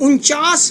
49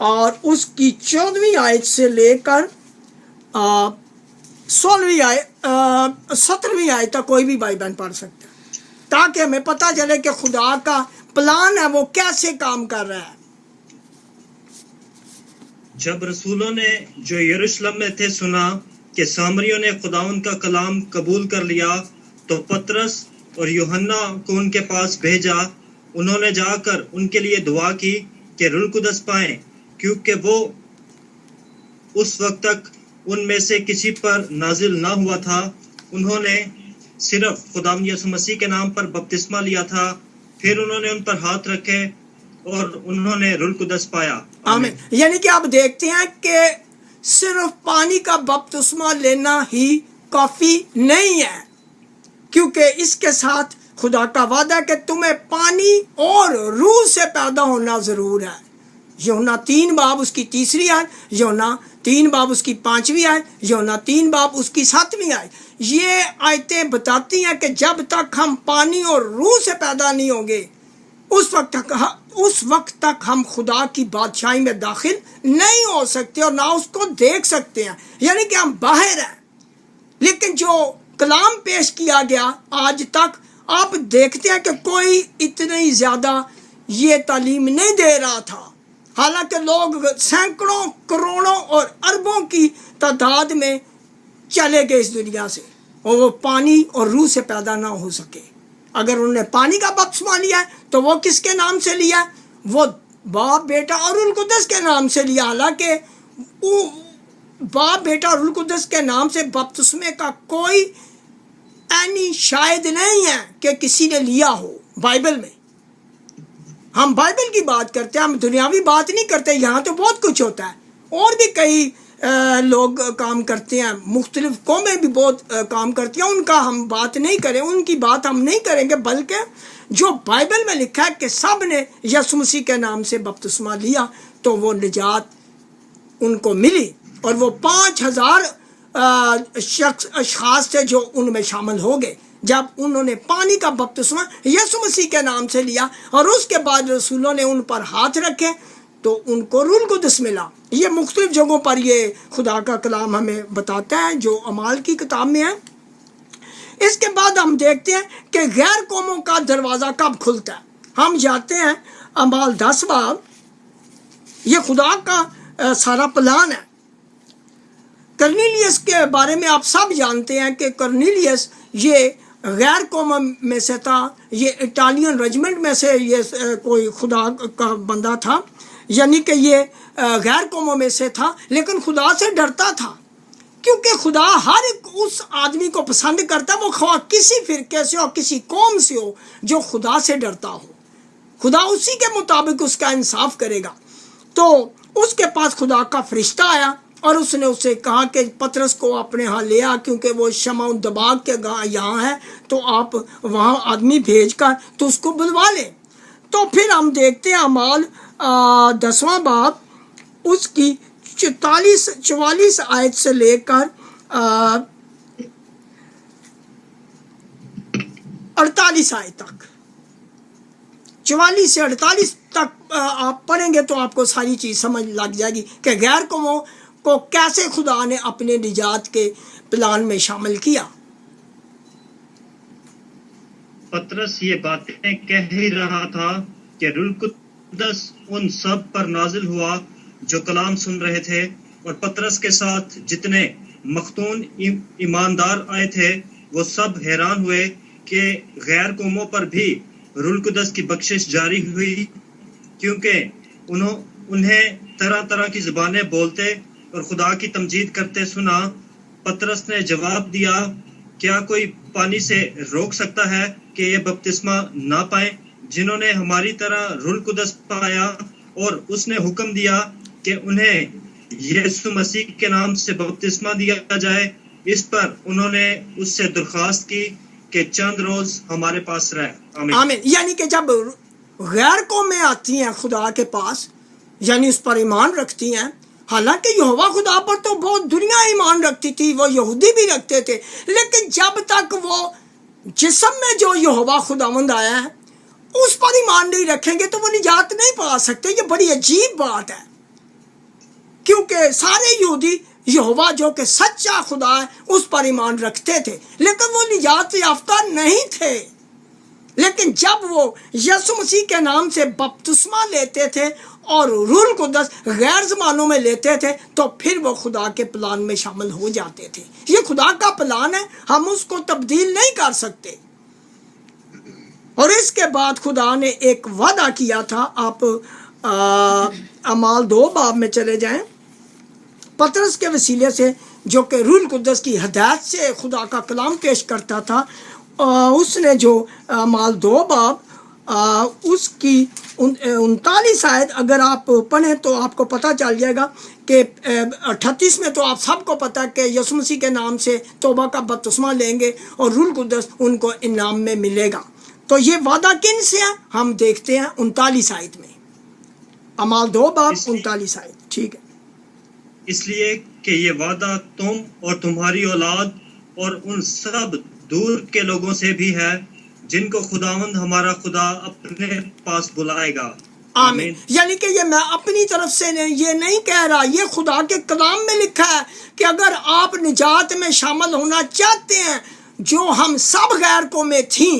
اور اس کی 14ویں آیت سے لے کر 16ویں آیت 17ویں آیت تک کوئی بھی بھائی بہن پڑھ سکتا ہے، تاکہ ہمیں پتہ چلے کہ خدا کا پلان ہے وہ کیسے کام کر رہا ہے۔ جب رسولوں نے جو یروشلم میں تھے سنا کہ سامریوں نے خداوند کا کلام قبول کر لیا، تو پطرس اور یوحنا کو ان کے پاس بھیجا۔ انہوں نے جا کر ان کے لیے دعا کی کہ روح القدس پائیں، کیونکہ وہ اس وقت تک ان میں سے کسی پر نازل نہ ہوا تھا۔ انہوں نے صرف خداوند یسوع مسیح کے نام پر بپتسمہ لیا تھا، پھر انہوں نے ان پر ہاتھ رکھے اور انہوں نے روح القدس پایا۔ آمین۔ یعنی کہ آپ دیکھتے ہیں کہ صرف پانی کا بپتسمہ لینا ہی کافی نہیں ہے، کیونکہ اس کے ساتھ خدا کا وعدہ ہے کہ تمہیں پانی اور روح سے پیدا ہونا ضرور ہے۔ یوحنا 3 باب اس کی 3 آیت، یوحنا 3 باب اس کی 5 آیت، یوحنا 3 باب اس کی 7 آیت، یہ آیتیں بتاتی ہیں کہ جب تک ہم پانی اور روح سے پیدا نہیں ہوں گے اس وقت تک ہم خدا کی بادشاہی میں داخل نہیں ہو سکتے اور نہ اس کو دیکھ سکتے ہیں، یعنی کہ ہم باہر ہیں۔ لیکن جو کلام پیش کیا گیا آج تک آپ دیکھتے ہیں کہ کوئی اتنی زیادہ یہ تعلیم نہیں دے رہا تھا، حالانکہ لوگ سینکڑوں کروڑوں اور اربوں کی تعداد میں چلے گئے اس دنیا سے، اور وہ پانی اور روح سے پیدا نہ ہو سکے۔ اگر انہوں نے پانی کا بپتسمہ لیا ہے تو وہ کس کے نام سے لیا ہے؟ وہ باپ بیٹا اور روح القدس کے نام سے لیا، حالانکہ باپ بیٹا اور روح القدس کے نام سے بپتسمے کا کوئی شاید نہیں ہے کہ کسی نے لیا ہو بائبل میں۔ ہم بائبل کی بات کرتے ہیں، ہم دنیاوی بات نہیں کرتے۔ یہاں تو بہت کچھ ہوتا ہے، اور بھی کئی لوگ کام کرتے ہیں، مختلف قومیں بھی بہت کام کرتی ہیں، ان کا ہم بات نہیں کریں، ان کی بات ہم نہیں کریں گے، بلکہ جو بائبل میں لکھا ہے کہ سب نے یسوع مسیح کے نام سے بپتسمہ لیا تو وہ نجات ان کو ملی، اور وہ 5000 اشخاص تھے جو ان میں شامل ہو گئے جب انہوں نے پانی کا بپتسمہ یسوع مسیح کے نام سے لیا، اور اس کے بعد رسولوں نے ان پر ہاتھ رکھے تو ان کو روح القدس ملا۔ یہ مختلف جگہوں پر یہ خدا کا کلام ہمیں بتاتا ہے جو اعمال کی کتاب میں ہے۔ اس کے بعد ہم دیکھتے ہیں کہ غیر قوموں کا دروازہ کب کھلتا ہے۔ ہم جاتے ہیں اعمال 10 باب، یہ خدا کا سارا پلان ہے۔ کرنیلیس کے بارے میں آپ سب جانتے ہیں کہ کرنیلیس یہ غیر قوم میں سے تھا، یہ اٹالین ریجمنٹ میں سے یہ کوئی خدا کا بندہ تھا، یعنی کہ یہ غیر قوموں میں سے تھا، لیکن خدا سے ڈرتا تھا، کیونکہ خدا ہر ایک اس آدمی کو پسند کرتا ہے، وہ خواہ کسی فرقے سے ہو، کسی قوم سے ہو، جو خدا سے ڈرتا ہو، خدا اسی کے مطابق اس کا انصاف کرے گا۔ تو اس کے پاس خدا کا فرشتہ آیا اور اس نے اسے کہا کہ پطرس کو اپنے ہاں لے آ، کیونکہ وہ شمع دباغ کے یہاں ہے، تو آپ وہاں آدمی بھیج کر تو اس کو بلوا لیں۔ تو پھر ہم دیکھتے ہیں اعمال 10واں باب اس کی 44 آیت سے لے کر 48 آیت تک، 44 سے 48 تک آپ پڑھیں گے تو آپ کو ساری چیز سمجھ لگ جائے گی کہ غیر قوموں کو کیسے خدا نے اپنے نجات کے پلان میں شامل کیا۔ پطرس یہ باتیں کہہ ہی رہا تھا کہ روح القدس ان سب پر نازل ہوا جو کلام سن رہے تھے، اور پطرس کے ساتھ جتنے مختون ایماندار آئے تھے وہ سب حیران ہوئے کہ غیر قوموں پر بھی روح القدس کی بخشش جاری ہوئی، کیونکہ انہیں طرح طرح کی زبانیں بولتے اور خدا کی تمجید کرتے سنا۔ پطرس نے جواب دیا، کیا کوئی پانی سے روک سکتا ہے کہ یہ بپتسمہ نہ پائیں جنہوں نے ہماری طرح روح القدس پایا؟ اور اس نے حکم دیا کہ انہیں یسوع مسیح کے نام سے بپتسمہ دیا جائے۔ اس پر انہوں نے اس سے درخواست کی کہ چند روز ہمارے پاس رہے۔ آمین۔ یعنی کہ جب غیر قومیں آتی ہیں خدا کے پاس، یعنی اس پر ایمان رکھتی ہیں، حالانکہ یہوہ خدا پر تو بہت دنیا ایمان رکھتی تھی، وہ یہودی بھی رکھتے تھے، لیکن جب تک وہ جسم میں جو یہوہ خداوند آیا ہے اس پر ایمان نہیں رکھیں گے تو وہ نجات نہیں پا سکتے۔ یہ بڑی عجیب بات ہے کیونکہ سارے یہودی یہوہ جو کہ سچا خدا ہے اس پر ایمان رکھتے تھے، لیکن وہ نجات یافتہ نہیں تھے۔ لیکن جب وہ یسوع مسیح کے نام سے بپتسمہ لیتے تھے اور روح القدس غیر زبانوں میں لیتے تھے تو پھر وہ خدا کے پلان میں شامل ہو جاتے تھے۔ یہ خدا کا پلان ہے، ہم اس کو تبدیل نہیں کر سکتے۔ اور اس کے بعد خدا نے ایک وعدہ کیا تھا، آپ اعمال 2 باب میں چلے جائیں، پطرس کے وسیلے سے جو کہ روح القدس کی ہدایت سے خدا کا کلام پیش کرتا تھا، اس نے جو اعمال 2 باب اس کی 39 آیت اگر آپ پڑھیں تو آپ کو پتہ چل جائے گا کہ 38 میں تو آپ سب کو پتہ کہ یسوع مسیح کے نام سے توبہ کا بپتسمہ لیں گے اور روح القدس ان کو انعام میں ملے گا۔ تو یہ وعدہ کن سے ہے ہم دیکھتے ہیں 39 آیت میں، اعمال 2 باب 39 آیت، ٹھیک ہے۔ اس لیے کہ یہ وعدہ تم اور تمہاری اولاد اور ان سب دور کے لوگوں سے بھی ہے جن کو خداوند ہمارا خدا اپنے پاس بلائے گا۔ آمین۔ یعنی کہ یہ میں اپنی طرف سے یہ نہیں کہہ رہا، یہ خدا کے کلام میں لکھا ہے کہ اگر آپ نجات میں شامل ہونا چاہتے ہیں، جو ہم سب غیر قومیں تھیں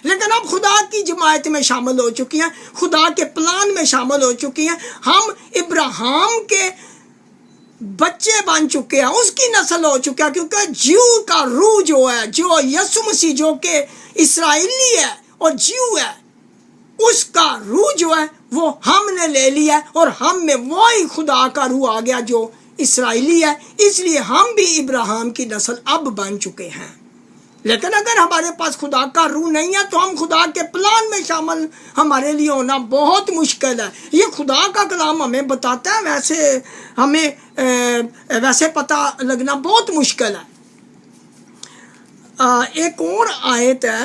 لیکن اب خدا کی جماعت میں شامل ہو چکی ہیں، خدا کے پلان میں شامل ہو چکی ہیں، ہم ابراہیم کے بچے بن چکے ہیں، اس کی نسل ہو چکا ہے، کیونکہ جیو کا روح جو ہے، جو یسوع مسیح جو کہ اسرائیلی ہے اور جیو ہے، اس کا روح جو ہے وہ ہم نے لے لیا ہے اور ہم میں وہی خدا کا روح آ گیا جو اسرائیلی ہے، اس لیے ہم بھی ابراہیم کی نسل اب بن چکے ہیں۔ لیکن اگر ہمارے پاس خدا کا روح نہیں ہے تو ہم خدا کے پلان میں شامل ہمارے لیے ہونا بہت مشکل ہے۔ یہ خدا کا کلام ہمیں بتاتا ہے، ویسے ہمیں ویسے پتہ لگنا بہت مشکل ہے۔ ایک اور آیت ہے